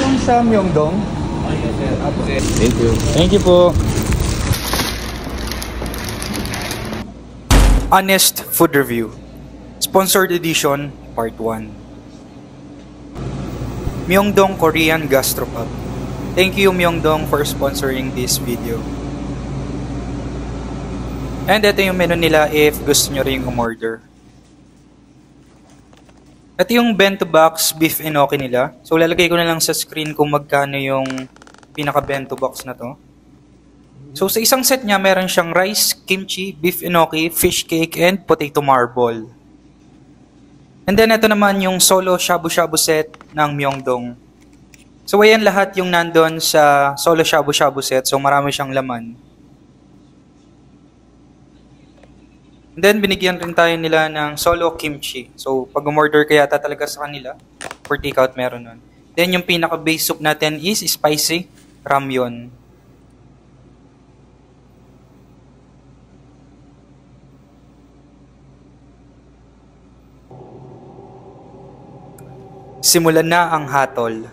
Yung sa Myeongdong. Thank you. Thank you po. Honest Food Review Sponsored Edition Part 1. Myeongdong Korean Gastropub. Thank you Myeongdong for sponsoring this video. And ito yung menu nila if gusto nyo rin umorder. Ito yung bento box beef enoki nila. So lalagay ko na lang sa screen kung magkano yung pinaka bento box na to. So sa isang set niya meron siyang rice, kimchi, beef enoki, fish cake, and potato marble. And then ito naman yung solo shabu-shabu set ng Myeongdong. So ayan lahat yung nandun sa solo shabu-shabu set. So marami siyang laman. And then binigyan rin tayo nila ng solo kimchi. So pag umorder ka yata talaga sa kanila, for takeout meron nun. Then yung pinaka base soup natin is spicy ramyeon. Simulan na ang hatol.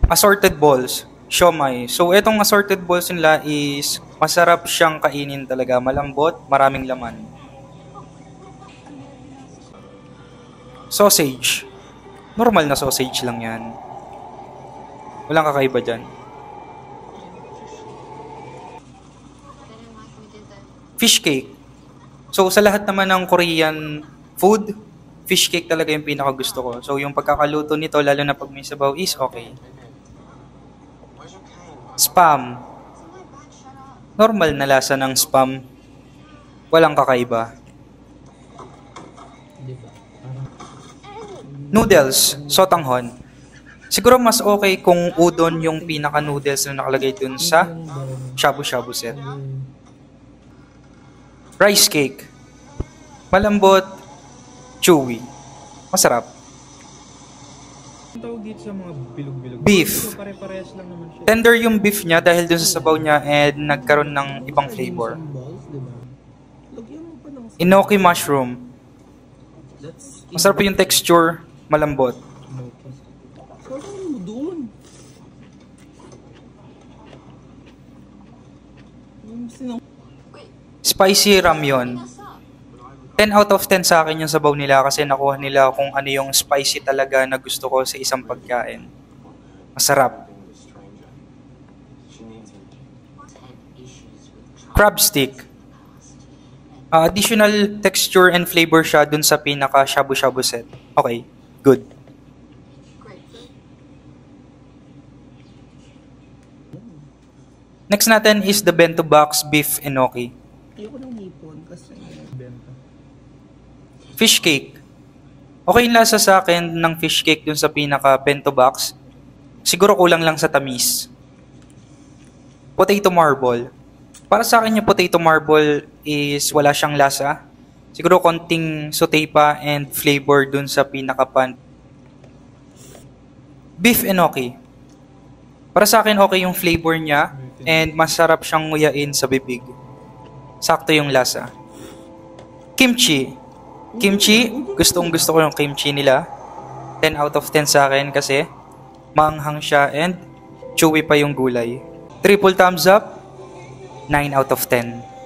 Assorted balls, siomai. So itong assorted balls nila is masarap siyang kainin talaga. Malambot, maraming laman. Sausage. Normal na sausage lang yan. Walang kakaiba dyan. Fish cake. So sa lahat naman ng Korean food, fish cake talaga yung pinaka gusto ko. So yung pagkakaluto nito, lalo na pag may sabaw, is okay. Spam. Normal na lasa ng spam. Walang kakaiba. Noodles, sotanghon. Siguro mas okay kung udon yung pinaka noodles na nakalagay dun sa shabu-shabu set. Rice cake. Malambot, chewy. Masarap. Tawag dito sa mga bilog-bilog. Beef. Pare-parehas lang naman siya. Tender yung beef niya dahil dun sa sabaw niya and nagkaroon ng ibang flavor. Enoki mushroom. Masarap yung texture, malambot. Spicy ramyeon. 10 out of 10 sa akin yung sabaw nila kasi nakuha nila kung ano yung spicy talaga na gusto ko sa isang pagkain. Masarap. Crab stick. Additional texture and flavor siya dun sa pinaka shabu-shabu set. Okay, good. Next natin is the bento box beef enoki. Ayoko ng hipon kasi benta. Fish cake. Okay yung lasa sa akin ng fish cake dun sa pinaka bento box. Siguro kulang lang sa tamis. Potato marble. Para sa akin yung potato marble is wala siyang lasa. Siguro konting saute pa and flavor dun sa pinaka pan. Beef enoki. Para sa akin okay yung flavor niya and masarap siyang nguyain sa bibig. Sakto yung lasa. Kimchi. Kimchi, gusto ko yung kimchi nila. 10 out of 10 sa akin kasi maanghang siya and chewy pa yung gulay. Triple thumbs up, 9 out of 10.